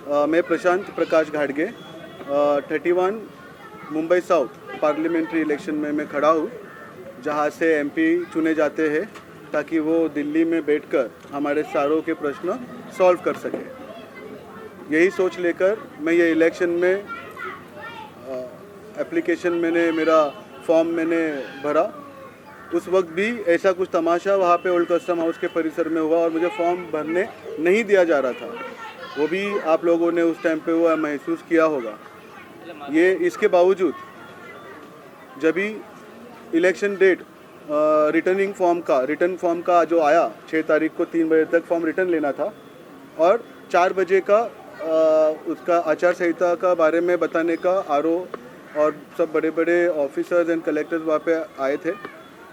मैं प्रशांत प्रकाश घाटगे 31 Mumbai south parliamentary election में मैं खड़ा हूँ, जहाँ से एमपी चुने जाते हैं ताकि वो दिल्ली में बैठकर हमारे सारों के प्रश्न सॉल्व कर सके। यही सोच लेकर मैं ये इलेक्शन में एप्लीकेशन मेरा फॉर्म मैंने भरा। उस वक्त भी ऐसा कुछ तमाशा वहाँ पे ओल्ड कस्टम हाउस के परिसर में हुआ और मुझे फॉर्म भरने नहीं दिया जा रहा था। वो भी आप लोगों ने उस टाइम पे वो महसूस किया होगा। ये इसके बावजूद जब भी इलेक्शन डेट रिटर्न फॉर्म का जो आया 6 तारीख को 3 बजे तक फॉर्म रिटर्न लेना था और 4 बजे का उसका आचार संहिता का बारे में बताने का आरओ और सब बड़े बड़े ऑफिसर्स एंड कलेक्टर्स वहाँ पे आए थे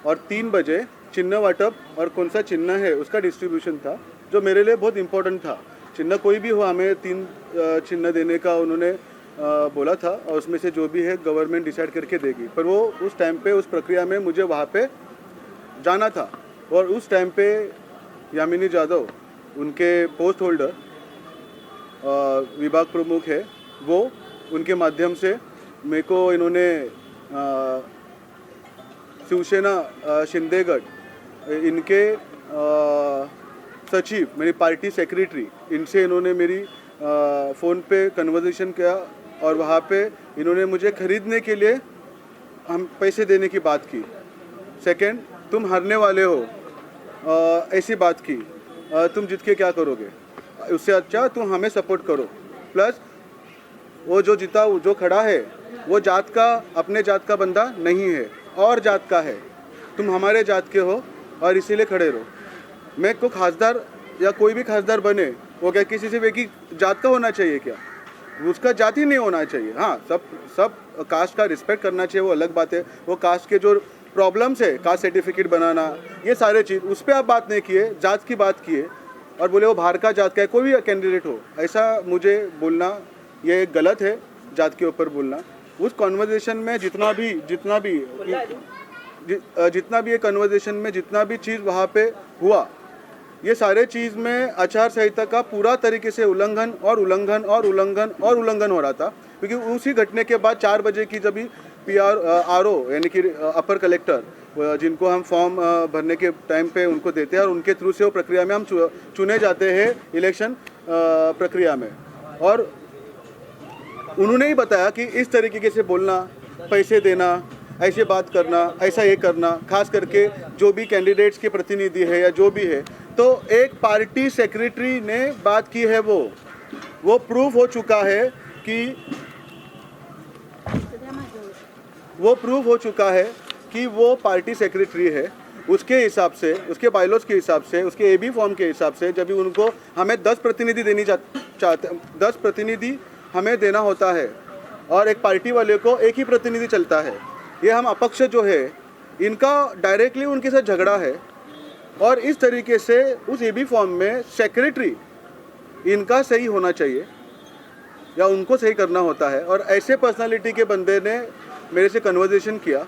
और 3 बजे चिन्ह वाटप और कौन सा चिन्ह है उसका डिस्ट्रीब्यूशन था, जो मेरे लिए बहुत इम्पोर्टेंट था। चिन्ह कोई भी हो, हमें 3 चिन्ह देने का उन्होंने बोला था और उसमें से जो भी है गवर्नमेंट डिसाइड करके देगी। पर वो उस टाइम पे उस प्रक्रिया में मुझे वहाँ पे जाना था और उस टाइम पे यामिनी जादव उनके पोस्ट होल्डर विभाग प्रमुख है, वो उनके माध्यम से मेरे को इन्होंने शिवसेना शिंदेगढ़ इनके सचिव मेरी पार्टी सेक्रेटरी इनसे इन्होंने मेरी फ़ोन पे कन्वर्सेशन किया और वहाँ पे इन्होंने मुझे खरीदने के लिए हम पैसे देने की बात की। सेकंड, तुम हारने वाले हो ऐसी बात की, तुम जीत के क्या करोगे, उससे अच्छा तुम हमें सपोर्ट करो। प्लस वो जो जीता जो खड़ा है वो जात का अपने जात का बंदा नहीं है और जात का है, तुम हमारे जात के हो और इसीलिए खड़े रहो। मैं को खासदार या कोई भी खासदार बने वो क्या किसी से एक ही जात का होना चाहिए क्या? उसका जाति नहीं होना चाहिए। हाँ, सब कास्ट का रिस्पेक्ट करना चाहिए, वो अलग बात है। वो कास्ट के जो प्रॉब्लम्स है, कास्ट सर्टिफिकेट बनाना, ये सारे चीज़ उस पर आप बात नहीं किए, जात की बात किए और बोले वो बाहर का जात का है, कोई भी कैंडिडेट हो, ऐसा मुझे बोलना ये गलत है। जात के ऊपर बोलना उस कॉन्वर्जेशन में जितना भी ये कन्वर्सेशन में जितना भी चीज़ वहाँ पे हुआ, ये सारे चीज़ में आचार संहिता का पूरा तरीके से उल्लंघन हो रहा था। क्योंकि उसी घटने के बाद 4 बजे की जब आरओ यानी कि अपर कलेक्टर जिनको हम फॉर्म भरने के टाइम पे उनको देते हैं और उनके थ्रू से वो प्रक्रिया में हम चुने जाते हैं इलेक्शन प्रक्रिया में, और उन्होंने ही बताया कि इस तरीके से बोलना, पैसे देना, ऐसे बात करना, ऐसा ये करना, खास करके जो भी कैंडिडेट्स के प्रतिनिधि है या जो भी है, तो एक पार्टी सेक्रेटरी ने बात की है, वो प्रूफ हो चुका है कि वो पार्टी सेक्रेटरी है। उसके हिसाब से, उसके बायलॉज के हिसाब से, उसके एबी फॉर्म के हिसाब से जब भी उनको हमें 10 प्रतिनिधि देनी चाहते 10 प्रतिनिधि हमें देना होता है और एक पार्टी वाले को एक ही प्रतिनिधि चलता है। ये हम अपक्ष जो है इनका डायरेक्टली उनके साथ झगड़ा है और इस तरीके से उस एबी फॉर्म में सेक्रेटरी इनका सही होना चाहिए या उनको सही करना होता है। और ऐसे पर्सनालिटी के बंदे ने मेरे से कन्वर्सेशन किया,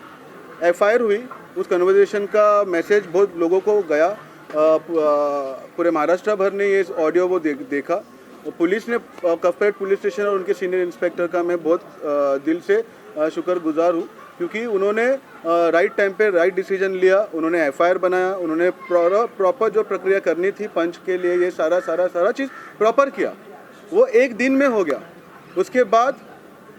एफआईआर हुई, उस कन्वर्सेशन का मैसेज बहुत लोगों को गया, पूरे महाराष्ट्र भर ने ये ऑडियो वो देखा। पुलिस ने कफपेट पुलिस स्टेशन और उनके सीनियर इंस्पेक्टर का मैं बहुत दिल से शुक्रगुजार हूँ, क्योंकि उन्होंने राइट टाइम पे राइट डिसीजन लिया। उन्होंने एफआईआर बनाया, उन्होंने प्रॉपर जो प्रक्रिया करनी थी पंच के लिए ये सारा चीज़ प्रॉपर किया। वो एक दिन में हो गया, उसके बाद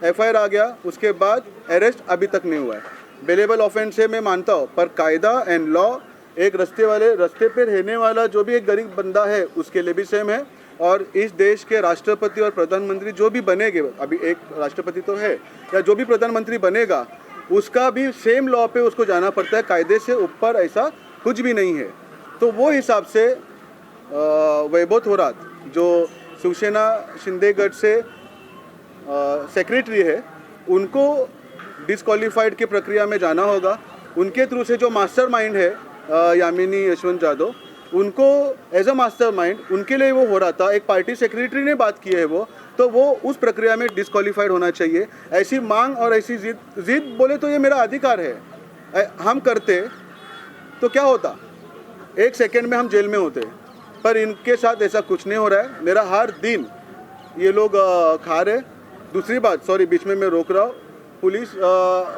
एफआईआर आ गया, उसके बाद अरेस्ट अभी तक नहीं हुआ है। बेलेबल ऑफेंस है मैं मानता हूँ, पर कायदा एंड लॉ एक रास्ते पे रहने वाला जो भी एक गरीब बंदा है उसके लिए भी सेम है। और इस देश के राष्ट्रपति और प्रधानमंत्री जो भी बनेंगे, अभी एक राष्ट्रपति तो है, या जो भी प्रधानमंत्री बनेगा उसका भी सेम लॉ पे उसको जाना पड़ता है, कायदे से ऊपर ऐसा कुछ भी नहीं है। तो वो हिसाब से वैभव थोरात जो शिवसेना शिंदेगढ़ से सेक्रेटरी है, उनको डिस्क्वालीफाइड की प्रक्रिया में जाना होगा। उनके थ्रू से जो मास्टरमाइंड है यामिनी यशवंत जादव, उनको एज अ मास्टरमाइंड उनके लिए वो हो रहा था, एक पार्टी सेक्रेटरी ने बात की है तो वो उस प्रक्रिया में डिस्क्वालीफाइड होना चाहिए। ऐसी मांग और ऐसी जिद बोले तो ये मेरा अधिकार है, हम करते तो क्या होता, 1 सेकेंड में हम जेल में होते, पर इनके साथ ऐसा कुछ नहीं हो रहा है। मेरा हर दिन ये लोग खा रहे। दूसरी बात, सॉरी बीच में मैं रोक रहा हूँ, पुलिस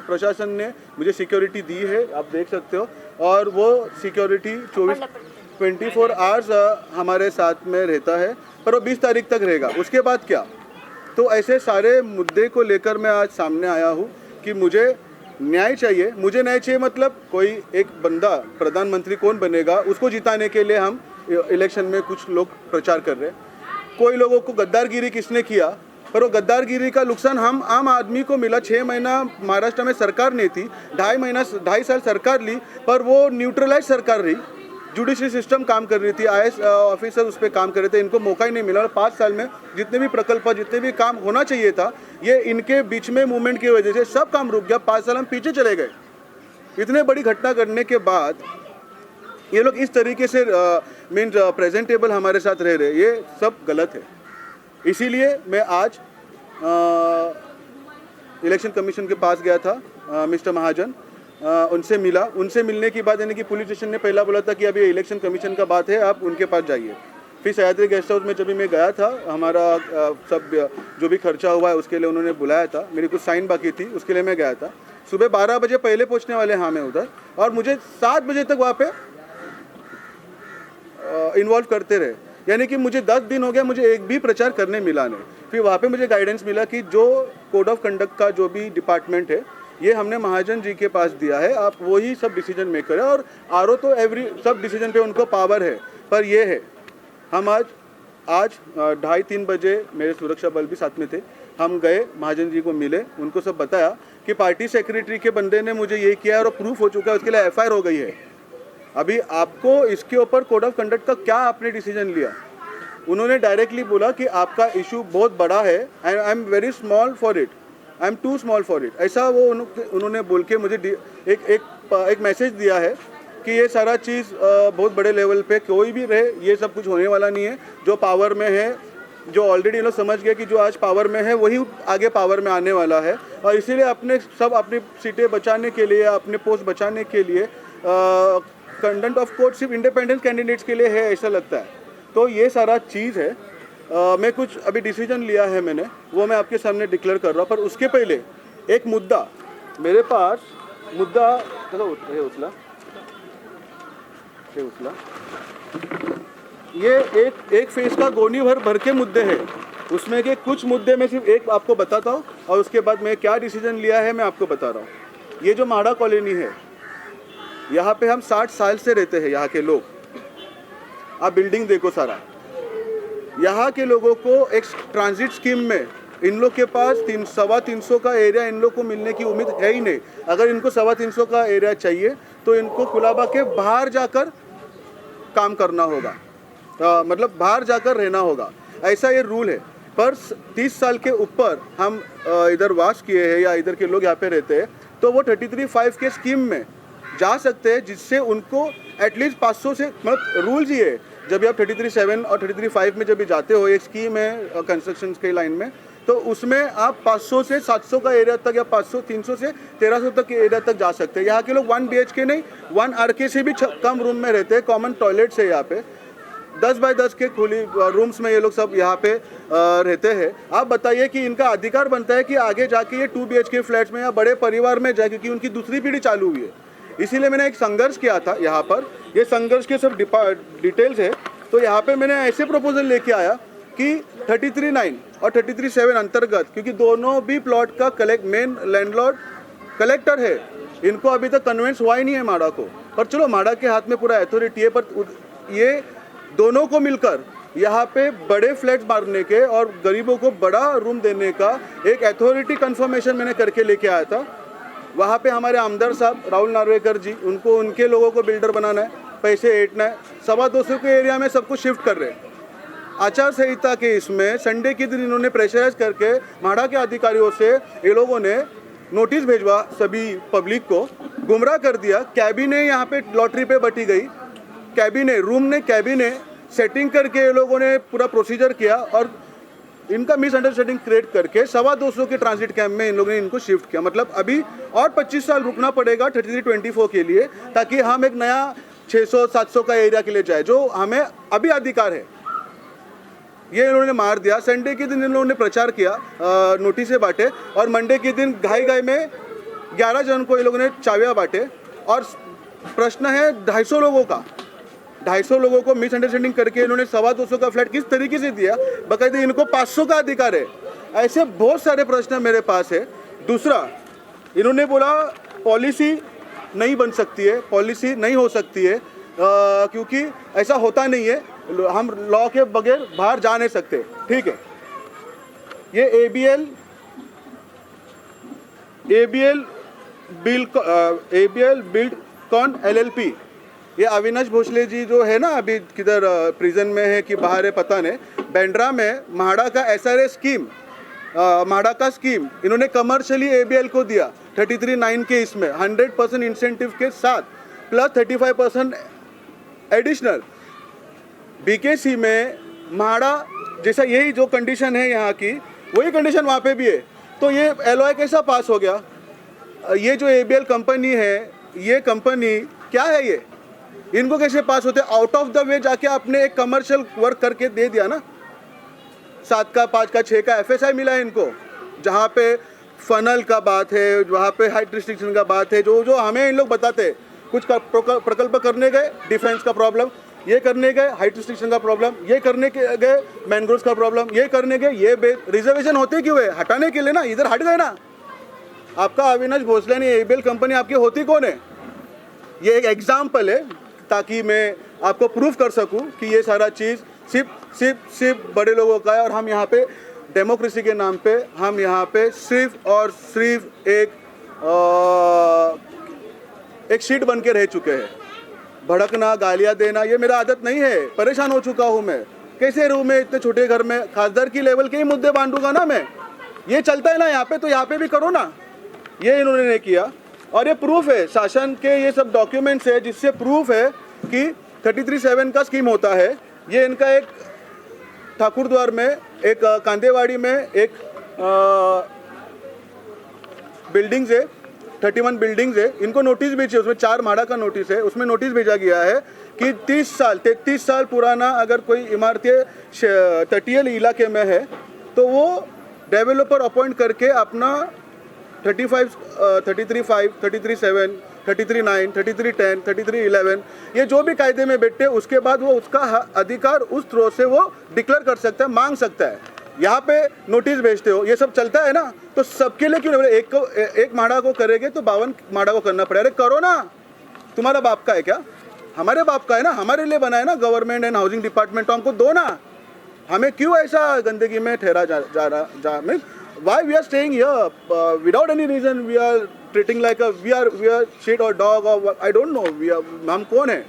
प्रशासन ने मुझे सिक्योरिटी दी है, आप देख सकते हो, और वो सिक्योरिटी 24 आवर्स हमारे साथ में रहता है, पर वो 20 तारीख तक रहेगा। उसके बाद क्या? तो ऐसे सारे मुद्दे को लेकर मैं आज सामने आया हूँ कि मुझे न्याय चाहिए। मुझे न्याय चाहिए मतलब कोई एक बंदा प्रधानमंत्री कौन बनेगा उसको जिताने के लिए हम इलेक्शन में कुछ लोग प्रचार कर रहे हैं। कोई लोगों को गद्दारगिरी किसने किया, पर वो गद्दारगिरी का नुकसान हम आम आदमी को मिला। 6 महीना महाराष्ट्र में सरकार नहीं थी, 2.5 साल सरकार ली, पर वो न्यूट्रलाइज सरकार रही। जुडिशरी सिस्टम काम कर रही थी, IAS ऑफिसर उस पर काम कर रहे थे, इनको मौका ही नहीं मिला। और 5 साल में जितने भी प्रकल्प, जितने भी काम होना चाहिए था, ये इनके बीच में मूवमेंट की वजह से सब काम रुक गया। 5 साल हम पीछे चले गए। इतने बड़ी घटना करने के बाद ये लोग इस तरीके से मीन्स प्रेजेंटेबल हमारे साथ रह रहे, ये सब गलत है। इसीलिए मैं आज इलेक्शन कमीशन के पास गया था, मिस्टर महाजन, उनसे मिला। उनसे मिलने के बाद यानी कि पुलिस स्टेशन ने पहला बोला था कि अभी इलेक्शन कमीशन का बात है, आप उनके पास जाइए। फिर सह्याद्री गेस्ट हाउस में जब भी मैं गया था, हमारा सब जो भी खर्चा हुआ है उसके लिए उन्होंने बुलाया था। मेरी कुछ साइन बाकी थी, उसके लिए मैं गया था। सुबह 12 बजे पहले पहुंचने वाले हाँ मैं उधर, और मुझे 7 बजे तक वहाँ पे इन्वॉल्व करते रहे। यानी कि मुझे 10 दिन हो गया, मुझे एक भी प्रचार करने मिला नहीं। फिर वहाँ पे मुझे गाइडेंस मिला कि जो कोड ऑफ कंडक्ट का जो भी डिपार्टमेंट है, ये हमने महाजन जी के पास दिया है, आप वही सब डिसीजन मेकर है। और आरओ तो सब डिसीजन पे उनको पावर है, पर ये है हम आज 2:30-3 बजे मेरे सुरक्षा बल भी साथ में थे, हम गए महाजन जी को मिले, उनको सब बताया कि पार्टी सेक्रेटरी के बंदे ने मुझे ये किया है और प्रूफ हो चुका है, उसके लिए FIR हो गई है। अभी आपको इसके ऊपर कोड ऑफ कंडक्ट का क्या आपने डिसीजन लिया? उन्होंने डायरेक्टली बोला कि आपका इशू बहुत बड़ा है and I am very small for it, I am too small for it. ऐसा वो उन्होंने बोल के मुझे एक मैसेज दिया है कि ये सारा चीज़ बहुत बड़े लेवल पे कोई भी रहे, ये सब कुछ होने वाला नहीं है। जो पावर में है, जो ऑलरेडी लोग समझ गए कि जो आज पावर में है वही आगे पावर में आने वाला है, और इसीलिए अपनी सीटें बचाने के लिए, अपने पोस्ट बचाने के लिए कंडक्ट ऑफ कोर्ट सिर्फ इंडिपेंडेंट कैंडिडेट्स के लिए है, ऐसा लगता है। तो ये सारा चीज़ है। मैं कुछ अभी डिसीजन लिया है मैंने, वो मैं आपके सामने डिक्लेयर कर रहा हूँ। पर उसके पहले एक मुद्दा मेरे पास, मुद्दा चलो उछला ये एक फेस का गोनी भर के मुद्दे हैं। उसमें के कुछ मुद्दे में सिर्फ एक आपको बताता हूँ, और उसके बाद मैं क्या डिसीजन लिया है मैं आपको बता रहा हूँ। ये जो माड़ा कॉलोनी है, यहाँ पे हम 60 साल से रहते हैं, यहाँ के लोग। आप बिल्डिंग देखो सारा, यहाँ के लोगों को एक ट्रांजिट स्कीम में इन लोग के पास 300 का एरिया इन लोग को मिलने की उम्मीद है ही नहीं। अगर इनको 350 का एरिया चाहिए तो इनको कुलाबा के बाहर जाकर काम करना होगा, मतलब बाहर जाकर रहना होगा, ऐसा ये रूल है। पर 30 साल के ऊपर हम इधर वास किए हैं या इधर के लोग यहाँ पे रहते हैं, तो वो 33(5) के स्कीम में जा सकते हैं, जिससे उनको एटलीस्ट 500 से, मतलब रूल्स ये है, जब भी आप 33(7) और 33(5) में जब भी जाते हो, एक स्कीम है कंस्ट्रक्शन के लाइन में, तो उसमें आप 500 से 700 का एरिया तक या 300 से 1300 तक के एरिया तक जा सकते हैं। यहाँ के लोग 1 BHK नहीं, 1 RK से भी कम रूम में रहते हैं। कॉमन टॉयलेट्स है यहाँ पे, 10 बाय 10 के खुली रूम्स में ये लोग सब यहाँ पे रहते हैं। आप बताइए कि इनका अधिकार बनता है कि आगे जाके ये 2 BHK फ्लैट्स में या बड़े परिवार में जाए, क्योंकि उनकी दूसरी पीढ़ी चालू हुई है। इसीलिए मैंने एक संघर्ष किया था यहाँ पर। ये संघर्ष के सब डिटेल्स है। तो यहाँ पे मैंने ऐसे प्रपोजल लेके आया कि 33(9) और 33(7) अंतर्गत, क्योंकि दोनों भी प्लॉट का मेन लैंडलॉर्ड कलेक्टर है, इनको अभी तक कन्विंस हुआ ही नहीं है माड़ा को। पर चलो, माड़ा के हाथ में पूरा अथॉरिटी है, पर ये दोनों को मिलकर यहाँ पे बड़े फ्लैट्स मारने के और गरीबों को बड़ा रूम देने का एक अथॉरिटी कन्फर्मेशन मैंने करके लेके आया था। वहाँ पे हमारे आमदार साहब राहुल नार्वेकर जी, उनको उनके लोगों को बिल्डर बनाना है, पैसे ऐंठना है, 225 के एरिया में सबको शिफ्ट कर रहे हैं। आचार संहिता के इसमें संडे के दिन इन्होंने प्रेशराइज करके माड़ा के अधिकारियों से ये लोगों ने नोटिस भेजवा, सभी पब्लिक को गुमराह कर दिया। कैबिने यहाँ पे लॉटरी पे बटी गई, कैबिने सेटिंग करके ये लोगों ने पूरा प्रोसीजर किया और इनका मिसअंडरस्टैंडिंग क्रिएट करके 225 के ट्रांजिट कैंप में इन लोगों ने इनको शिफ्ट किया। मतलब अभी और 25 साल रुकना पड़ेगा 3324 के लिए, ताकि हम एक नया 600-700 का एरिया के लिए जाए, जो हमें अभी अधिकार है। ये इन्होंने मार दिया। संडे के दिन इन लोगों ने प्रचार किया, नोटिसें बांटे, और मंडे के दिन घाई घाई में 11 जन को ये लोगों ने चाबियाँ बांटे। और प्रश्न है 250 लोगों का, 250 लोगों को मिसअंडरस्टैंडिंग करके इन्होंने 225 का फ्लैट किस तरीके से दिया, बाकायदे इनको 500 का अधिकार है। ऐसे बहुत सारे प्रश्न मेरे पास है। दूसरा, इन्होंने बोला पॉलिसी नहीं बन सकती है, पॉलिसी नहीं हो सकती है, क्योंकि ऐसा होता नहीं है, हम लॉ के बगैर बाहर जा नहीं सकते। ठीक है, ये एबीएल बिल्डकॉन एलएलपी, ये अविनाश भोसले जी जो है ना, अभी किधर प्रिजन में है कि बाहर है पता नहीं, बांद्रा में म्हाडा का SRA स्कीम, म्हाडा का स्कीम इन्होंने कमर्शियली एबीएल को दिया 33(9) के, इसमें 100% इंसेंटिव के साथ प्लस 35% एडिशनल। बीकेसी में म्हाडा जैसा यही जो कंडीशन है यहाँ की, वही कंडीशन वहाँ पे भी है। तो ये LOI कैसा पास हो गया? ये जो एबीएल कंपनी है, ये कंपनी क्या है, ये इनको कैसे पास होते? आउट ऑफ द वे जाके आपने एक कमर्शियल वर्क करके दे दिया ना, 7 का 5 का 6 का FSI मिला है इनको, जहाँ पे फनल का बात है, वहाँ पे हाइट रिस्ट्रिक्शन का बात है, जो हमें इन लोग बताते हैं। कुछ प्रकल्प करने गए, डिफेंस का प्रॉब्लम, ये करने गए हाइट रिस्ट्रिक्शन का प्रॉब्लम, ये करने के गए मैंग्रोव्स का प्रॉब्लम, ये करने गए ये रिजर्वेशन होते क्यों है? हटाने के लिए ना, इधर हट गए ना। आपका अविनाश भोसले ने एबीएल कंपनी आपकी होती कौन है? ये एक एग्जाम्पल है, ताकि मैं आपको प्रूफ कर सकूं कि ये सारा चीज़ सिर्फ बड़े लोगों का है। और हम यहाँ पे डेमोक्रेसी के नाम पे हम यहाँ पे सिर्फ और सिर्फ एक शीट बन के रह चुके हैं। भड़कना, गालियाँ देना, ये मेरा आदत नहीं है। परेशान हो चुका हूँ मैं। कैसे रहूँ मैं इतने छोटे घर में? खासदार की लेवल के ही मुद्दे बांटूंगा ना मैं। ये चलता है ना यहाँ पे, तो यहाँ पे भी करो ना। ये इन्होंने नहीं किया, और ये प्रूफ है, शासन के ये सब डॉक्यूमेंट्स है जिससे प्रूफ है कि 33(7) का स्कीम होता है। ये इनका एक ठाकुरद्वार में, एक कांदेवाड़ी में एक बिल्डिंग्स है, 31 बिल्डिंग्स है। इनको नोटिस भेजी, उसमें 4 म्हाडा का नोटिस है। उसमें नोटिस भेजा गया है कि 33 साल पुराना अगर कोई इमारतें तटीय इलाके में है, तो वो डेवलपर अपॉइंट करके अपना 33(5), 33(7), 33(9), 33(10), 33(11) ये जो भी कायदे में बैठे, उसके बाद वो उसका अधिकार उस थ्रो से वो डिक्लेयर कर सकता है, मांग सकता है। यहाँ पे नोटिस भेजते हो, ये सब चलता है ना, तो सबके लिए क्यों नहीं? एक म्हाडा को करेंगे तो 52 म्हाडा को करना पड़ेगा। अरे करो ना, तुम्हारा बाप का है क्या? हमारे बाप का है ना, हमारे लिए बना है ना गवर्नमेंट एंड हाउसिंग डिपार्टमेंट, तो हमको दो ना। हमें क्यों ऐसा गंदगी में ठहरा जा mean why we are staying here without any reason? We are treating like we are shit और डॉग और आई डोंट नो हम कौन है।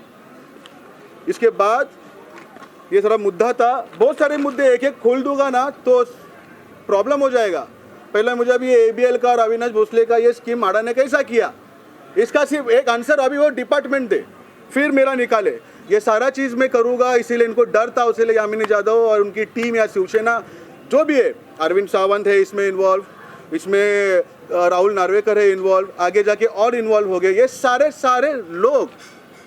इसके बाद ये सारा मुद्दा था, बहुत सारे मुद्दे एक एक खोल दूंगा ना तो प्रॉब्लम हो जाएगा। पहले मुझे अभी एबीएल का और अविनाश भोसले का ये स्कीम म्हाडा ने कैसा किया, इसका सिर्फ एक आंसर अभी वो डिपार्टमेंट दे, फिर मेरा निकाले। ये सारा चीज़ मैं करूँगा, इसीलिए इनको डर था, उसीलिए यामिनी जाधव और उनकी टीम या शिवसेना जो भी है, अरविंद सावंत है इसमें इन्वॉल्व, इसमें राहुल नार्वेकर है इन्वॉल्व, आगे जाके और इन्वॉल्व हो गए। ये सारे लोग,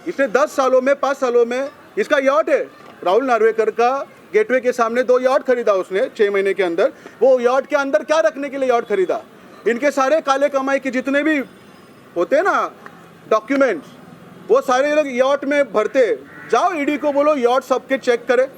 इसने 10 सालों में 5 सालों में, इसका यॉट है राहुल नार्वेकर का, गेटवे के सामने 2 यॉट खरीदा उसने 6 महीने के अंदर। वो यॉट के अंदर क्या रखने के लिए यॉट खरीदा? इनके सारे काले कमाई के जितने भी होते हैं ना डॉक्यूमेंट्स, वो सारे लोग यॉट में भरते। जाओ ईडी को बोलो यॉट सबके चेक करे।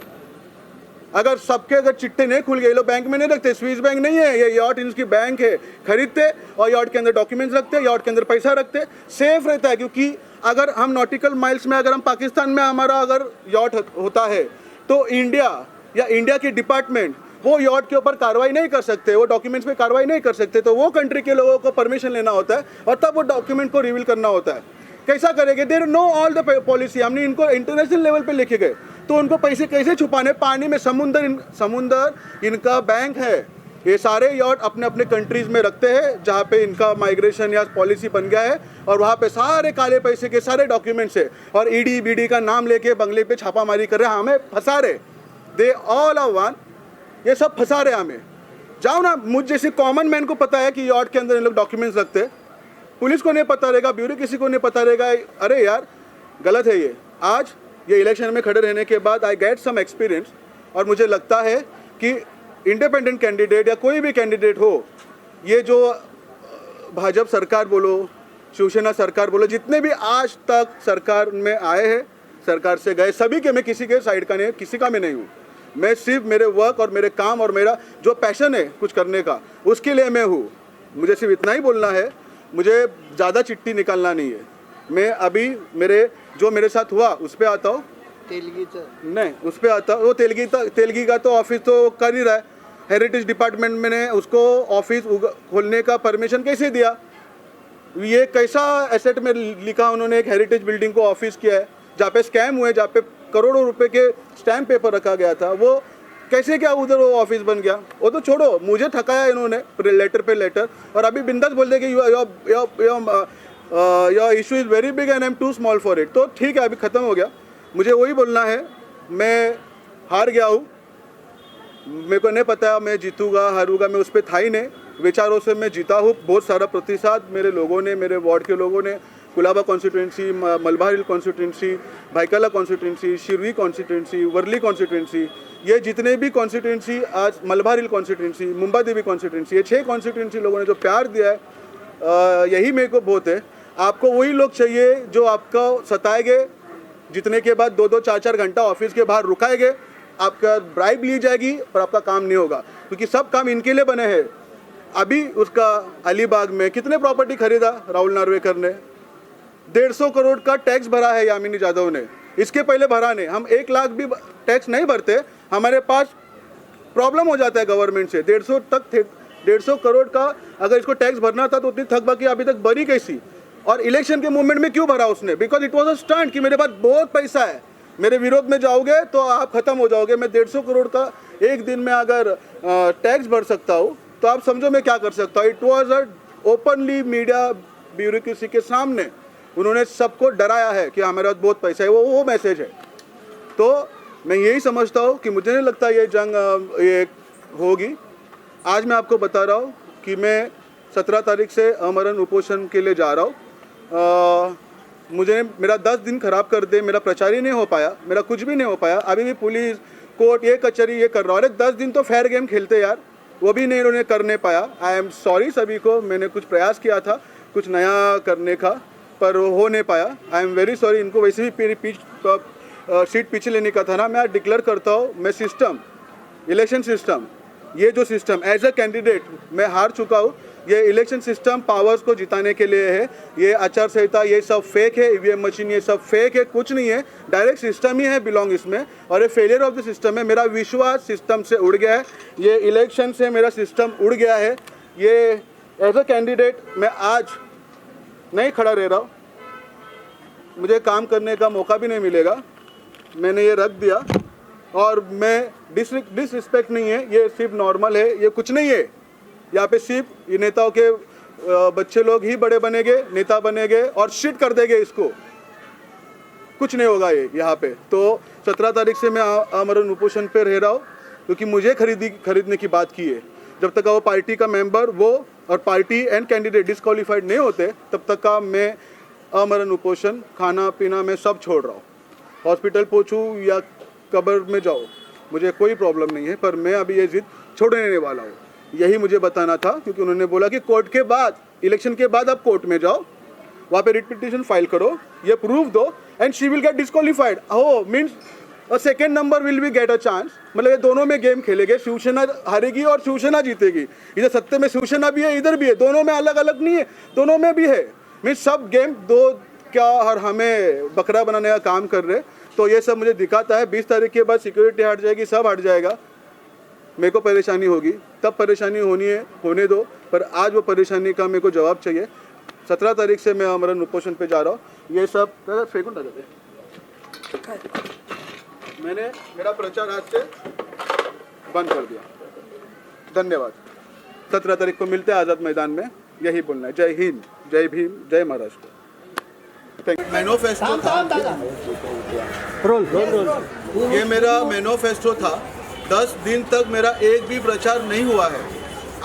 अगर सबके चिट्ठे नहीं खुल गए, लोग बैंक में नहीं रखते, स्विस बैंक नहीं है, ये यॉट इनकी बैंक है, खरीदते और यॉट के अंदर डॉक्यूमेंट्स रखते, यॉट के अंदर पैसा रखते, सेफ रहता है। क्योंकि अगर हम नॉटिकल माइल्स में, अगर हम पाकिस्तान में हमारा अगर यॉट होता है, तो इंडिया या इंडिया की डिपार्टमेंट वो यॉट के ऊपर कार्रवाई नहीं कर सकते, वो डॉक्यूमेंट्स पे कार्रवाई नहीं कर सकते। तो वो कंट्री के लोगों को परमिशन लेना होता है और तब वो डॉक्यूमेंट को रिवील करना होता है। कैसा करेंगे? There no all the policy. हमने इनको इंटरनेशनल लेवल पे लेके गए, तो उनको पैसे कैसे छुपाने? पानी में समुंदर इनका बैंक है। ये सारे यॉट अपने अपने कंट्रीज में रखते हैं जहाँ पे इनका माइग्रेशन या पॉलिसी बन गया है, और वहाँ पे सारे काले पैसे के सारे डॉक्यूमेंट्स है। और ईडी बीडी का नाम लेके बंगले पे छापामारी कर रहे हैं, हमें फंसा रहे। दे ऑल आर वन, ये सब फंसा रहे हमें। जाओ ना, मुझ जैसे कॉमन मैन को पता है कि यॉट के अंदर इन लोग डॉक्यूमेंट्स रखते हैं, पुलिस को नहीं पता रहेगा, ब्यूरो किसी को नहीं पता रहेगा। अरे यार गलत है ये। आज ये इलेक्शन में खड़े रहने के बाद आई गेट सम एक्सपीरियंस, और मुझे लगता है कि इंडिपेंडेंट कैंडिडेट या कोई भी कैंडिडेट हो, ये जो भाजपा सरकार बोलो, शिवसेना सरकार बोलो, जितने भी आज तक सरकार में आए हैं, सरकार से गए, सभी के मैं किसी के साइड का नहीं, किसी का मैं नहीं हूँ। मैं सिर्फ मेरे वर्क और मेरे काम और मेरा जो पैशन है कुछ करने का, उसके लिए मैं हूँ। मुझे सिर्फ इतना ही बोलना है, मुझे ज़्यादा चिट्ठी निकालना नहीं है। मैं अभी मेरे साथ हुआ उस पर आता हूँ, नहीं उस पर आता, वो तेलगी का तो ऑफिस तो कर ही रहा है। हेरिटेज डिपार्टमेंट में उसको ऑफिस खोलने का परमिशन कैसे दिया? ये कैसा एसेट में लिखा उन्होंने, एक हेरिटेज बिल्डिंग को ऑफिस किया है, जहाँ पे स्कैम हुए, जहाँ पे करोड़ों रुपए के स्टैम्प पेपर रखा गया था, वो कैसे क्या उधर वो ऑफिस बन गया? वो तो छोड़ो, मुझे ठकाया इन्होंने लेटर पे लेटर, और अभी बिंदास बोल दे कि your issue is very big and I am too small for it. तो ठीक है, अभी ख़त्म हो गया। मुझे वही बोलना है, मैं हार गया हूँ, मेरे को नहीं पता मैं जीतूंगा हारूंगा, मैं उस पर था ही नहीं। विचारों से मैं जीता हूँ। बहुत सारा प्रतिसाद मेरे लोगों ने, मेरे वार्ड के लोगों ने, Colaba constituency, Malabar Hill constituency, Byculla constituency, Sewri constituency, Worli constituency, ये जितने भी कॉन्स्टिट्यूंसी, आज मलबार हिल कॉन्स्टिट्यूंसी, मुंबा देवी कॉन्स्टिट्यूंसी, ये 6 कॉन्स्टिट्यूंसी लोगों ने जो प्यार दिया है, यही मेरे को बहुत है। आपको वही लोग चाहिए जो आपको सताएंगे, जितने के बाद 2-2, 4-4 घंटा ऑफिस के बाहर रुकाएंगे, आपका ब्राइब ली जाएगी पर आपका काम नहीं होगा, क्योंकि सब काम इनके लिए बने हैं। अभी उसका अलीबाग में कितने प्रॉपर्टी खरीदा राहुल नार्वेकर ने? 150 करोड़ का टैक्स भरा है यामिनी यादव ने, इसके पहले भरा नहीं। हम 1 लाख भी टैक्स नहीं भरते, हमारे पास प्रॉब्लम हो जाता है गवर्नमेंट से। 150 करोड़ का अगर इसको टैक्स भरना था तो उतनी थकबाकी अभी तक भरी कैसी? और इलेक्शन के मूवमेंट में क्यों भरा उसने? Because it was a stunt कि मेरे पास बहुत पैसा है, मेरे विरोध में जाओगे तो आप खत्म हो जाओगे। मैं 150 करोड़ का एक दिन में अगर टैक्स भर सकता हूँ तो आप समझो मैं क्या कर सकता हूँ। It was a openly media bureaucracy के सामने उन्होंने सबको डराया है कि हमारे पास बहुत पैसा है, वो मैसेज है। तो मैं यही समझता हूँ कि मुझे नहीं लगता ये जंग ये होगी। आज मैं आपको बता रहा हूँ कि मैं 17 तारीख से अमरण उपोषण के लिए जा रहा हूँ। मुझे मेरा 10 दिन खराब कर दे, मेरा प्रचार ही नहीं हो पाया, मेरा कुछ भी नहीं हो पाया। अभी भी पुलिस कोर्ट ये कचहरी ये कर रहा हूँ। अरे 10 दिन तो फेयर गेम खेलते यार, वो भी नहीं उन्होंने करने पाया। आई एम सॉरी सभी को, मैंने कुछ प्रयास किया था कुछ नया करने का पर हो नहीं पाया। आई एम वेरी सॉरी। इनको वैसे भी सीट पीछे लेने का था ना। मैं आज डिक्लेयर करता हूँ, मैं सिस्टम, इलेक्शन सिस्टम, ये जो सिस्टम एज अ कैंडिडेट मैं हार चुका हूँ। ये इलेक्शन सिस्टम पावर्स को जिताने के लिए है। ये आचार संहिता ये सब फेक है, ईवीएम मशीन ये सब फेक है, कुछ नहीं है। डायरेक्ट सिस्टम ही है बिलोंग इसमें, और ये फेलियर ऑफ द सिस्टम है। मेरा विश्वास सिस्टम से उड़ गया है, ये इलेक्शन से मेरा सिस्टम उड़ गया है। ये एज अ कैंडिडेट मैं आज नहीं खड़ा रह रहा हूँ, मुझे काम करने का मौका भी नहीं मिलेगा। मैंने ये रख दिया और मैं डिसरिस्पेक्ट नहीं है, ये सिर्फ नॉर्मल है, ये कुछ नहीं है। यहाँ पे सिर्फ ये नेताओं के बच्चे लोग ही बड़े बनेंगे, नेता बनेंगे और शिट कर देंगे इसको, कुछ नहीं होगा ये यहाँ पे। तो 17 तारीख से मैं अमरण उपोषण पे रह रहा हूँ, क्योंकि मुझे खरीदने की बात की है। जब तक वो पार्टी का मेंबर वो और पार्टी एंड कैंडिडेट डिस्क्वालीफाइड नहीं होते तब तक का मैं अमरण उपोषण, खाना पीना मैं सब छोड़ रहा हूँ। हॉस्पिटल पहुँचूँ या कब्र में जाओ, मुझे कोई प्रॉब्लम नहीं है, पर मैं अभी ये जिद छोड़ने वाला हूँ। यही मुझे बताना था, क्योंकि उन्होंने बोला कि कोर्ट के बाद, इलेक्शन के बाद आप कोर्ट में जाओ, वहाँ पे रिट पिटिशन फाइल करो, ये प्रूफ दो and she will get disqualified. हो means a second number will be get a chance. मतलब ये दोनों में गेम खेलेंगे, शिवसेना हारेगी और शिवसेना जीतेगी। इधर सत्ते में शिवसेना भी है, इधर भी है, दोनों में अलग अलग नहीं है, दोनों में भी है। मीन्स सब गेम दो क्या और हमें बकरा बनाने का काम कर रहे। तो ये सब मुझे दिखाता है। 20 तारीख के बाद सिक्योरिटी हट जाएगी, सब हट जाएगा, मेरे को परेशानी होगी, तब परेशानी होनी है होने दो, पर आज वो परेशानी का मेरे को जवाब चाहिए। 17 तारीख से मैं अमरण उपोषण पे जा रहा हूँ। ये सब फेंकूं ना देते, मैंने मेरा प्रचार आज से बंद कर दिया। धन्यवाद। 17 तारीख को मिलते हैं आज़ाद मैदान में, यही बोलना है। जय हिंद, जय भीम, जय महाराष्ट्र। मैनिफेस्टो था, ये मेरा मैनिफेस्टो था। 10 दिन तक मेरा एक भी प्रचार नहीं हुआ है।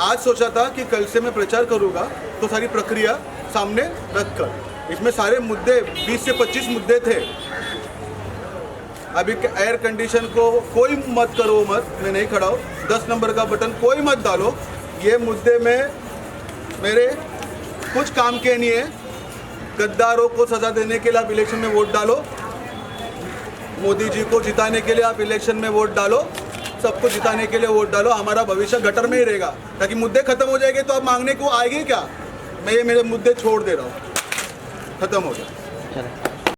आज सोचा था कि कल से मैं प्रचार करूँगा, तो सारी प्रक्रिया सामने रख कर, इसमें सारे मुद्दे 20 से 25 मुद्दे थे। अभी एयर कंडीशन को कोई मत करो, मत, मैं नहीं खड़ा हूँ, 10 नंबर का बटन कोई मत डालो। ये मुद्दे में मेरे कुछ काम के नहीं है। गद्दारों को सज़ा देने के लिए आप इलेक्शन में वोट डालो, मोदी जी को जिताने के लिए आप इलेक्शन में वोट डालो, सबको जिताने के लिए वोट डालो। हमारा भविष्य गटर में ही रहेगा, ताकि मुद्दे खत्म हो जाएंगे तो आप मांगने को आएंगे क्या? मैं ये मेरे मुद्दे छोड़ दे रहा हूँ, खत्म हो जाए।